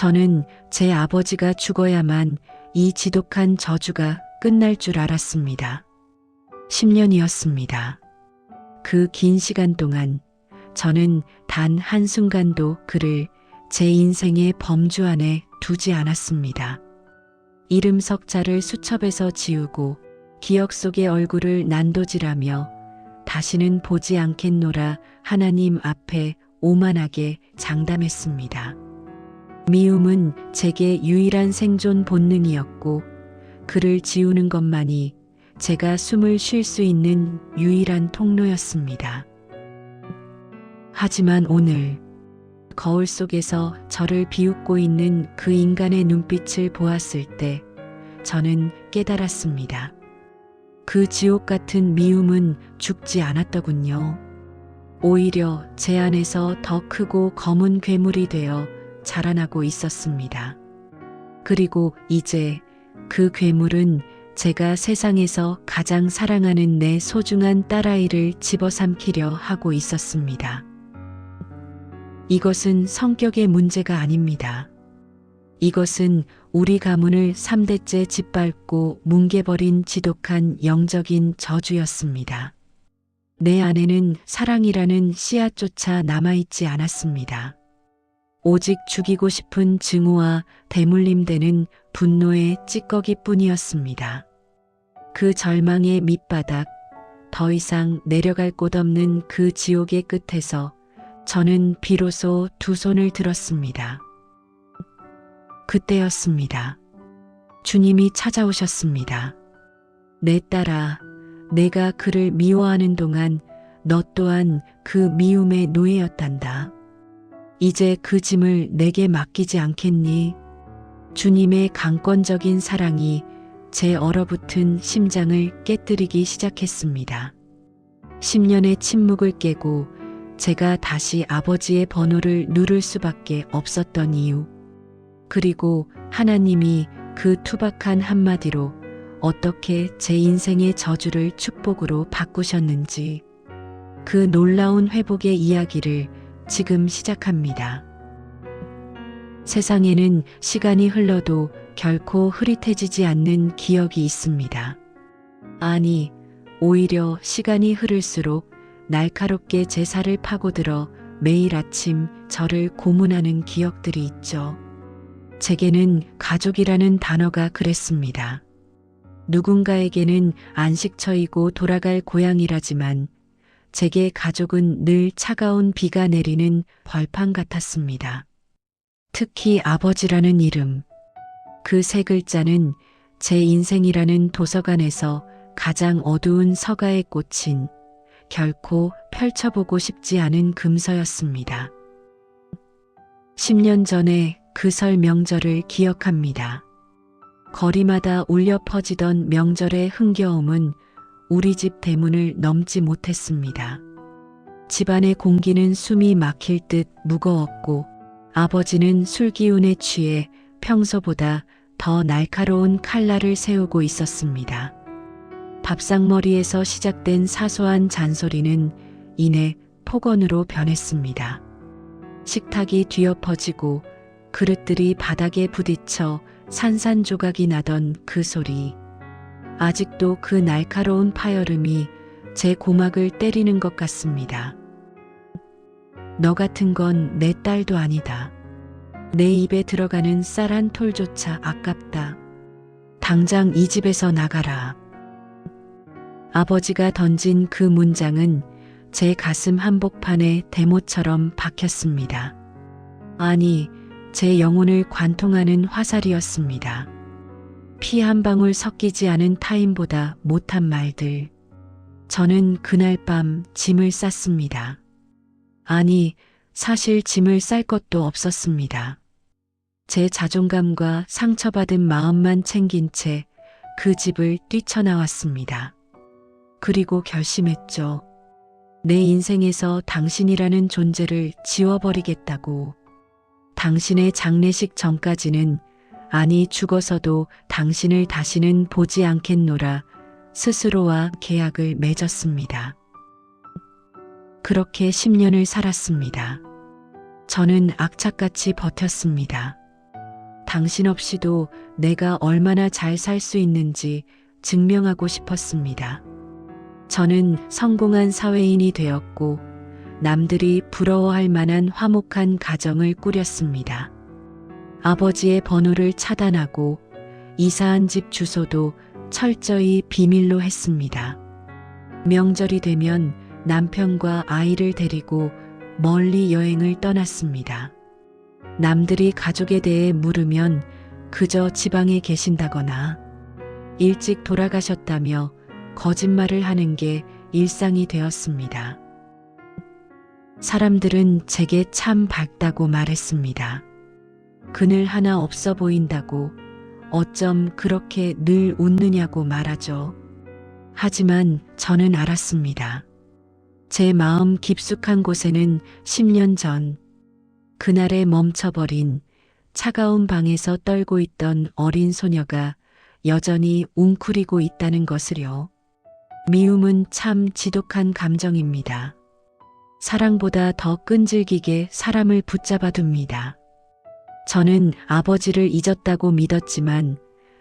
저는 제 아버지가 죽어야만 이 지독한 저주가 끝날 줄 알았습니다. 10년이었습니다. 그 긴 시간 동안 저는 단 한순간도 그를 제 인생의 범주 안에 두지 않았습니다. 이름 석자를 수첩에서 지우고 기억 속의 얼굴을 난도질하며 다시는 보지 않겠노라 하나님 앞에 오만하게 장담했습니다. 미움은 제게 유일한 생존 본능이었고 그를 지우는 것만이 제가 숨을 쉴 수 있는 유일한 통로였습니다. 하지만 오늘 거울 속에서 저를 비웃고 있는 그 인간의 눈빛을 보았을 때 저는 깨달았습니다. 그 지옥 같은 미움은 죽지 않았더군요. 오히려 제 안에서 더 크고 검은 괴물이 되어 자라나고 있었습니다. 그리고 이제 그 괴물은 제가 세상에서 가장 사랑하는 내 소중한 딸아이를 집어삼키려 하고 있었습니다. 이것은 성격의 문제가 아닙니다. 이것은 우리 가문을 3대째 짓밟고 뭉개버린 지독한 영적인 저주였습니다. 내 안에는 사랑이라는 씨앗조차 남아있지 않았습니다. 오직 죽이고 싶은 증오와 대물림되는 분노의 찌꺼기뿐이었습니다. 그 절망의 밑바닥, 더 이상 내려갈 곳 없는 그 지옥의 끝에서 저는 비로소 두 손을 들었습니다. 그때였습니다. 주님이 찾아오셨습니다. 내 딸아, 내가 그를 미워하는 동안 너 또한 그 미움의 노예였단다. 이제 그 짐을 내게 맡기지 않겠니? 주님의 강권적인 사랑이 제 얼어붙은 심장을 깨뜨리기 시작했습니다. 10년의 침묵을 깨고 제가 다시 아버지의 번호를 누를 수밖에 없었던 이유, 그리고 하나님이 그 투박한 한마디로 어떻게 제 인생의 저주를 축복으로 바꾸셨는지, 그 놀라운 회복의 이야기를 지금 시작합니다. 세상에는 시간이 흘러도 결코 흐릿해지지 않는 기억이 있습니다. 아니, 오히려 시간이 흐를수록 날카롭게 제 살을 파고들어 매일 아침 저를 고문하는 기억들이 있죠. 제게는 가족이라는 단어가 그랬습니다. 누군가에게는 안식처이고 돌아갈 고향이라지만 제게 가족은 늘 차가운 비가 내리는 벌판 같았습니다. 특히 아버지라는 이름, 그 세 글자는 제 인생이라는 도서관에서 가장 어두운 서가에 꽂힌 결코 펼쳐보고 싶지 않은 금서였습니다. 10년 전에 그 설 명절을 기억합니다. 거리마다 울려 퍼지던 명절의 흥겨움은 우리 집 대문을 넘지 못했습니다. 집안의 공기는 숨이 막힐 듯 무거웠고 아버지는 술 기운에 취해 평소보다 더 날카로운 칼날을 세우고 있었습니다. 밥상머리에서 시작된 사소한 잔소리는 이내 폭언으로 변했습니다. 식탁이 뒤엎어지고 그릇들이 바닥에 부딪혀 산산조각이 나던 그 소리. 아직도 그 날카로운 파열음이 제 고막을 때리는 것 같습니다. 너 같은 건 내 딸도 아니다. 내 입에 들어가는 쌀 한 톨조차 아깝다. 당장 이 집에서 나가라. 아버지가 던진 그 문장은 제 가슴 한복판에 대모처럼 박혔습니다. 아니, 제 영혼을 관통하는 화살이었습니다. 피 한 방울 섞이지 않은 타임보다 못한 말들. 저는 그날 밤 짐을 쌌습니다. 아니, 사실 짐을 쌀 것도 없었습니다. 제 자존감과 상처받은 마음만 챙긴 채 그 집을 뛰쳐나왔습니다. 그리고 결심했죠. 내 인생에서 당신이라는 존재를 지워버리겠다고. 당신의 장례식 전까지는, 아니 죽어서도 당신을 다시는 보지 않겠노라 스스로와 계약을 맺었습니다. 그렇게 10년을 살았습니다. 저는 악착같이 버텼습니다. 당신 없이도 내가 얼마나 잘 살 수 있는지 증명하고 싶었습니다. 저는 성공한 사회인이 되었고 남들이 부러워할 만한 화목한 가정을 꾸렸습니다. 아버지의 번호를 차단하고 이사한 집 주소도 철저히 비밀로 했습니다. 명절이 되면 남편과 아이를 데리고 멀리 여행을 떠났습니다. 남들이 가족에 대해 물으면 그저 지방에 계신다거나 일찍 돌아가셨다며 거짓말을 하는 게 일상이 되었습니다. 사람들은 제게 참 밝다고 말했습니다. 그늘 하나 없어 보인다고, 어쩜 그렇게 늘 웃느냐고 말하죠. 하지만 저는 알았습니다. 제 마음 깊숙한 곳에는 10년 전 그날에 멈춰버린 차가운 방에서 떨고 있던 어린 소녀가 여전히 웅크리고 있다는 것을요. 미움은 참 지독한 감정입니다. 사랑보다 더 끈질기게 사람을 붙잡아둡니다. 저는 아버지를 잊었다고 믿었지만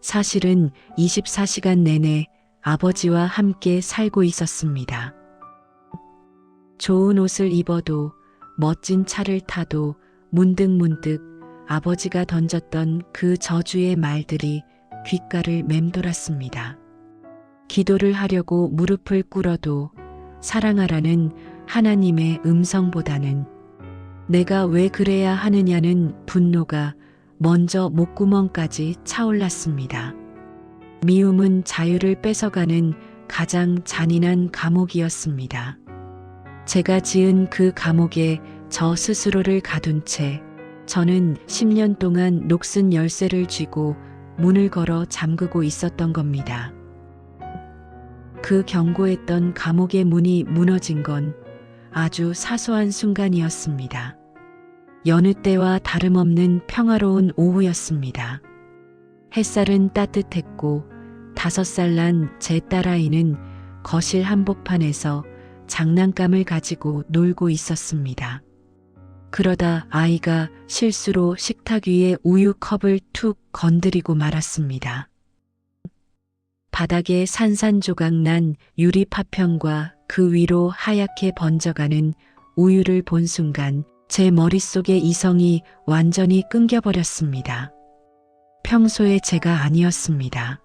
사실은 24시간 내내 아버지와 함께 살고 있었습니다. 좋은 옷을 입어도 멋진 차를 타도 문득문득 아버지가 던졌던 그 저주의 말들이 귓가를 맴돌았습니다. 기도를 하려고 무릎을 꿇어도 사랑하라는 하나님의 음성보다는 내가 왜 그래야 하느냐는 분노가 먼저 목구멍까지 차올랐습니다. 미움은 자유를 뺏어가는 가장 잔인한 감옥이었습니다. 제가 지은 그 감옥에 저 스스로를 가둔 채 저는 10년 동안 녹슨 열쇠를 쥐고 문을 걸어 잠그고 있었던 겁니다. 그 견고했던 감옥의 문이 무너진 건 아주 사소한 순간이었습니다. 여느 때와 다름없는 평화로운 오후였습니다. 햇살은 따뜻했고 5살 난 제 딸아이는 거실 한복판에서 장난감을 가지고 놀고 있었습니다. 그러다 아이가 실수로 식탁 위에 우유 컵을 툭 건드리고 말았습니다. 바닥에 산산조각 난 유리 파편과 그 위로 하얗게 번져가는 우유를 본 순간 제 머릿속의 이성이 완전히 끊겨버렸습니다. 평소의 제가 아니었습니다.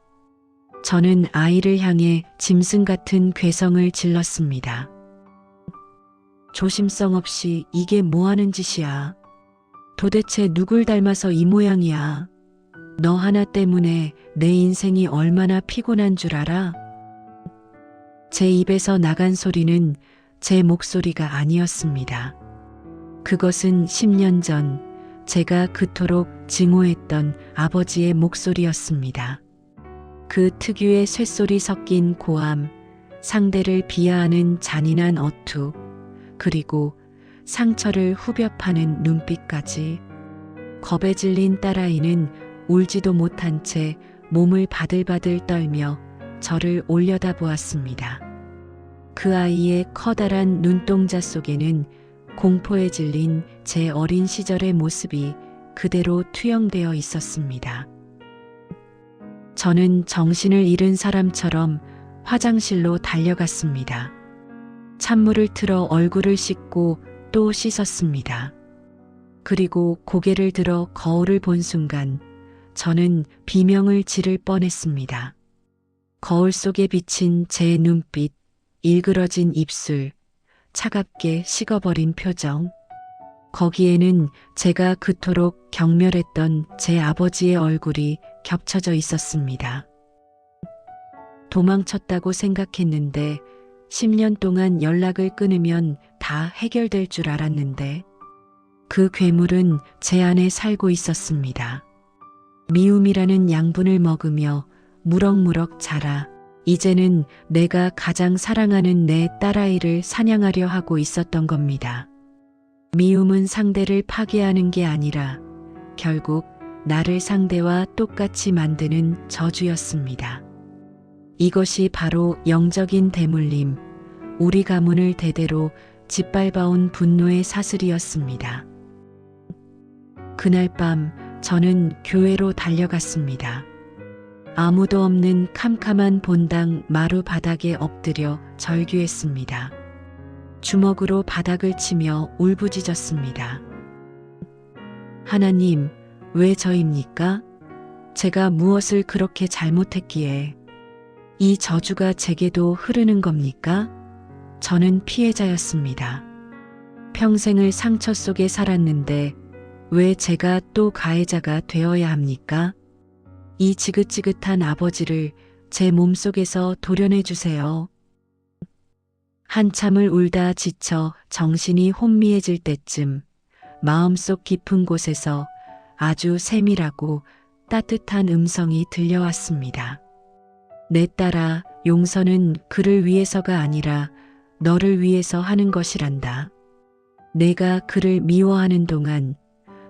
저는 아이를 향해 짐승 같은 괴성을 질렀습니다. 조심성 없이 이게 뭐 하는 짓이야? 도대체 누굴 닮아서 이 모양이야? 너 하나 때문에 내 인생이 얼마나 피곤한 줄 알아? 제 입에서 나간 소리는 제 목소리가 아니었습니다. 그것은 10년 전 제가 그토록 증오했던 아버지의 목소리였습니다. 그 특유의 쇳소리 섞인 고함, 상대를 비하하는 잔인한 어투, 그리고 상처를 후벼 파는 눈빛까지. 겁에 질린 딸아이는 울지도 못한 채 몸을 바들바들 떨며 저를 올려다보았습니다. 그 아이의 커다란 눈동자 속에는 공포에 질린 제 어린 시절의 모습이 그대로 투영되어 있었습니다. 저는 정신을 잃은 사람처럼 화장실로 달려갔습니다. 찬물을 틀어 얼굴을 씻고 또 씻었습니다. 그리고 고개를 들어 거울을 본 순간 저는 비명을 지를 뻔했습니다. 거울 속에 비친 제 눈빛, 일그러진 입술, 차갑게 식어버린 표정. 거기에는 제가 그토록 경멸했던 제 아버지의 얼굴이 겹쳐져 있었습니다. 도망쳤다고 생각했는데 10년 동안 연락을 끊으면 다 해결될 줄 알았는데 그 괴물은 제 안에 살고 있었습니다. 미움이라는 양분을 먹으며 무럭무럭 자라 이제는 내가 가장 사랑하는 내 딸아이를 사냥하려 하고 있었던 겁니다. 미움은 상대를 파괴하는 게 아니라 결국 나를 상대와 똑같이 만드는 저주였습니다. 이것이 바로 영적인 대물림, 우리 가문을 대대로 짓밟아온 분노의 사슬이었습니다. 그날 밤 저는 교회로 달려갔습니다. 아무도 없는 캄캄한 본당 마루 바닥에 엎드려 절규했습니다. 주먹으로 바닥을 치며 울부짖었습니다. 하나님, 왜 저입니까? 제가 무엇을 그렇게 잘못했기에 이 저주가 제게도 흐르는 겁니까? 저는 피해자였습니다. 평생을 상처 속에 살았는데 왜 제가 또 가해자가 되어야 합니까? 이 지긋지긋한 아버지를 제 몸속에서 도려내 주세요. 한참을 울다 지쳐 정신이 혼미해질 때쯤 마음속 깊은 곳에서 아주 세밀하고 따뜻한 음성이 들려왔습니다. 내 딸아, 용서는 그를 위해서가 아니라 너를 위해서 하는 것이란다. 내가 그를 미워하는 동안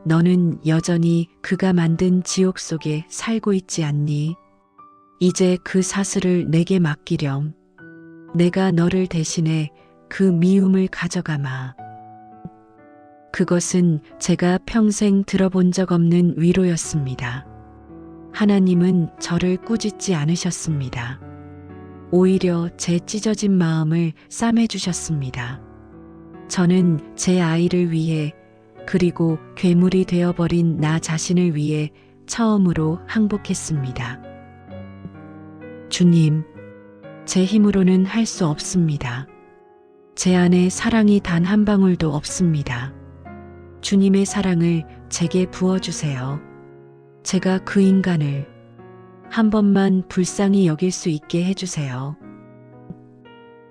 너는 여전히 그가 만든 지옥 속에 살고 있지 않니? 이제 그 사슬을 내게 맡기렴. 내가 너를 대신해 그 미움을 가져가마. 그것은 제가 평생 들어본 적 없는 위로였습니다. 하나님은 저를 꾸짖지 않으셨습니다. 오히려 제 찢어진 마음을 싸매주셨습니다. 저는 제 아이를 위해 그리고 괴물이 되어버린 나 자신을 위해 처음으로 항복했습니다. 주님, 제 힘으로는 할 수 없습니다. 제 안에 사랑이 단 한 방울도 없습니다. 주님의 사랑을 제게 부어주세요. 제가 그 인간을 한 번만 불쌍히 여길 수 있게 해주세요.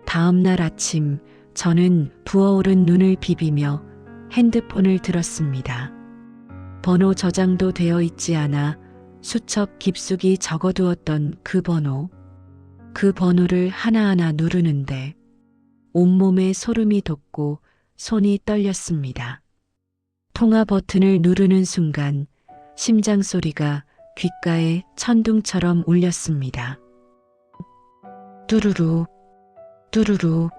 다음 날 아침 저는 부어오른 눈을 비비며 핸드폰을 들었습니다. 번호 저장도 되어 있지 않아 수첩 깊숙이 적어두었던 그 번호를 하나하나 누르는데 온몸에 소름이 돋고 손이 떨렸습니다. 통화 버튼을 누르는 순간 심장 소리가 귓가에 천둥처럼 울렸습니다. 뚜루루, 뚜루루.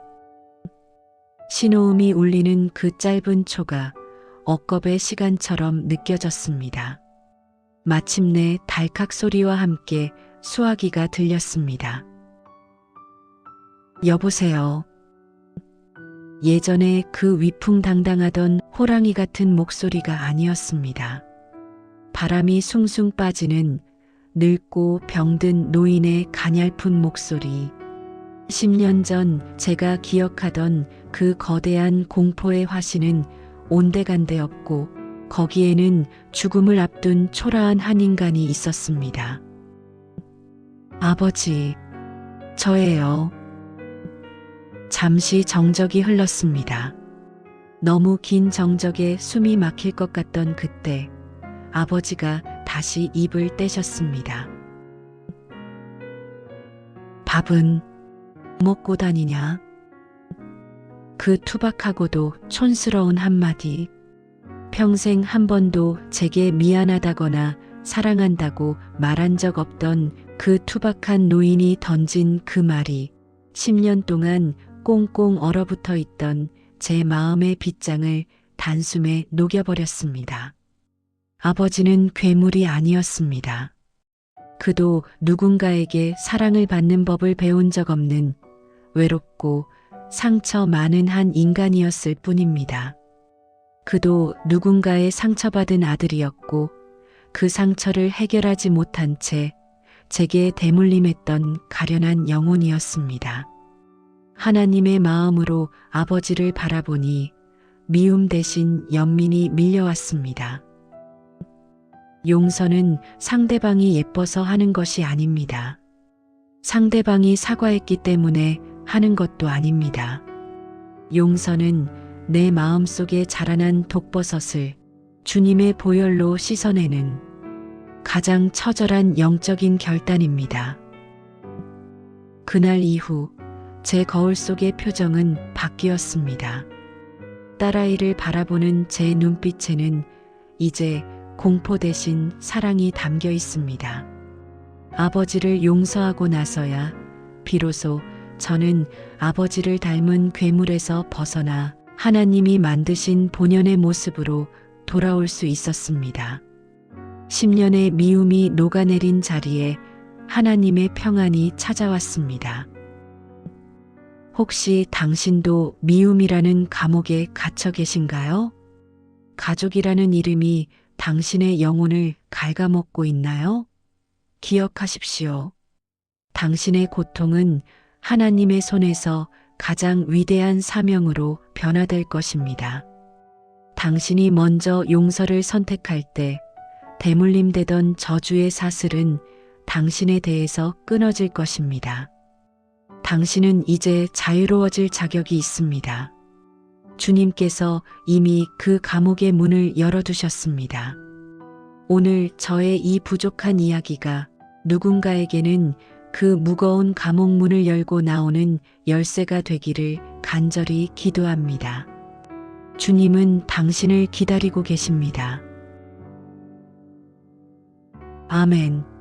신호음이 울리는 그 짧은 초가 억겁의 시간처럼 느껴졌습니다. 마침내 달칵 소리와 함께 수화기가 들렸습니다. 여보세요. 예전에 그 위풍당당하던 호랑이 같은 목소리가 아니었습니다. 바람이 숭숭 빠지는 늙고 병든 노인의 가냘픈 목소리. 10년 전 제가 기억하던 그 거대한 공포의 화신은 온데간데 없고 거기에는 죽음을 앞둔 초라한 한 인간이 있었습니다. 아버지, 저예요. 잠시 정적이 흘렀습니다. 너무 긴 정적에 숨이 막힐 것 같던 그때 아버지가 다시 입을 떼셨습니다. 밥은 먹고 다니냐? 그 투박하고도 촌스러운 한마디. 평생 한 번도 제게 미안하다거나 사랑한다고 말한 적 없던 그 투박한 노인이 던진 그 말이 10년 동안 꽁꽁 얼어붙어 있던 제 마음의 빗장을 단숨에 녹여버렸습니다. 아버지는 괴물이 아니었습니다. 그도 누군가에게 사랑을 받는 법을 배운 적 없는 외롭고 상처 많은 한 인간이었을 뿐입니다. 그도 누군가의 상처받은 아들이었고 그 상처를 해결하지 못한 채 제게 대물림했던 가련한 영혼이었습니다. 하나님의 마음으로 아버지를 바라보니 미움 대신 연민이 밀려왔습니다. 용서는 상대방이 예뻐서 하는 것이 아닙니다. 상대방이 사과했기 때문에 하는 것도 아닙니다. 용서는 내 마음속에 자라난 독버섯을 주님의 보혈로 씻어내는 가장 처절한 영적인 결단입니다. 그날 이후 제 거울 속의 표정은 바뀌었습니다. 딸아이를 바라보는 제 눈빛에는 이제 공포 대신 사랑이 담겨 있습니다. 아버지를 용서하고 나서야 비로소 저는 아버지를 닮은 괴물에서 벗어나 하나님이 만드신 본연의 모습으로 돌아올 수 있었습니다. 10년의 미움이 녹아내린 자리에 하나님의 평안이 찾아왔습니다. 혹시 당신도 미움이라는 감옥에 갇혀 계신가요? 가족이라는 이름이 당신의 영혼을 갉아먹고 있나요? 기억하십시오. 당신의 고통은 하나님의 손에서 가장 위대한 사명으로 변화될 것입니다. 당신이 먼저 용서를 선택할 때 대물림되던 저주의 사슬은 당신에 대해서 끊어질 것입니다. 당신은 이제 자유로워질 자격이 있습니다. 주님께서 이미 그 감옥의 문을 열어두셨습니다. 오늘 저의 이 부족한 이야기가 누군가에게는 그 무거운 감옥 문을 열고 나오는 열쇠가 되기를 간절히 기도합니다. 주님은 당신을 기다리고 계십니다. 아멘.